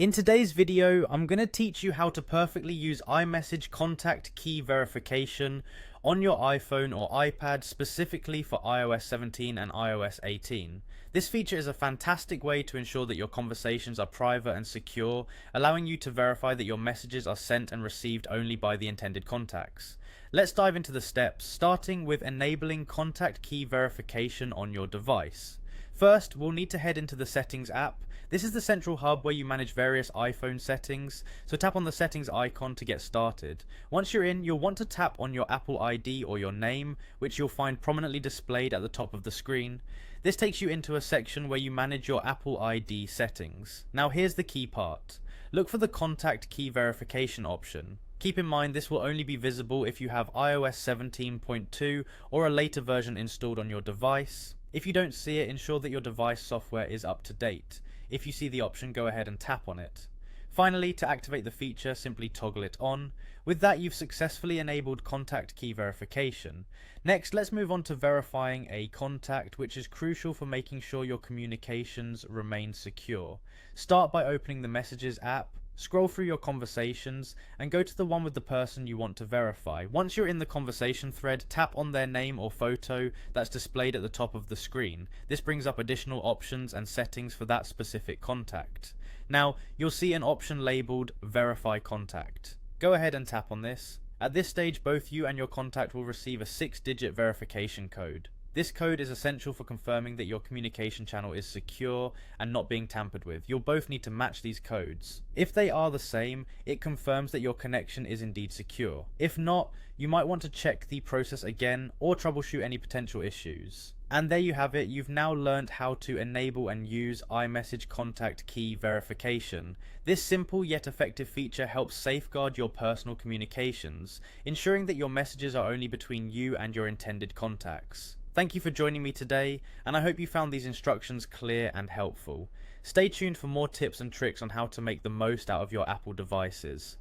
In today's video, I'm going to teach you how to perfectly use iMessage contact key verification on your iPhone or iPad, specifically for iOS 17 and iOS 18. This feature is a fantastic way to ensure that your conversations are private and secure, allowing you to verify that your messages are sent and received only by the intended contacts. Let's dive into the steps, starting with enabling contact key verification on your device. First, we'll need to head into the Settings app. This is the central hub where you manage various iPhone settings, so tap on the settings icon to get started. Once you're in, you'll want to tap on your Apple ID or your name, which you'll find prominently displayed at the top of the screen. This takes you into a section where you manage your Apple ID settings. Now here's the key part. Look for the contact key verification option. Keep in mind this will only be visible if you have iOS 17.2 or a later version installed on your device. If you don't see it, ensure that your device software is up to date. If you see the option, go ahead and tap on it. Finally, to activate the feature, simply toggle it on. With that, you've successfully enabled contact key verification. Next, let's move on to verifying a contact, which is crucial for making sure your communications remain secure. Start by opening the Messages app. Scroll through your conversations and go to the one with the person you want to verify. Once you're in the conversation thread, tap on their name or photo that's displayed at the top of the screen. This brings up additional options and settings for that specific contact. Now, you'll see an option labeled Verify Contact. Go ahead and tap on this. At this stage, both you and your contact will receive a 6-digit verification code. This code is essential for confirming that your communication channel is secure and not being tampered with. You'll both need to match these codes. If they are the same, it confirms that your connection is indeed secure. If not, you might want to check the process again or troubleshoot any potential issues. And there you have it, you've now learned how to enable and use iMessage contact key verification. This simple yet effective feature helps safeguard your personal communications, ensuring that your messages are only between you and your intended contacts. Thank you for joining me today, and I hope you found these instructions clear and helpful. Stay tuned for more tips and tricks on how to make the most out of your Apple devices.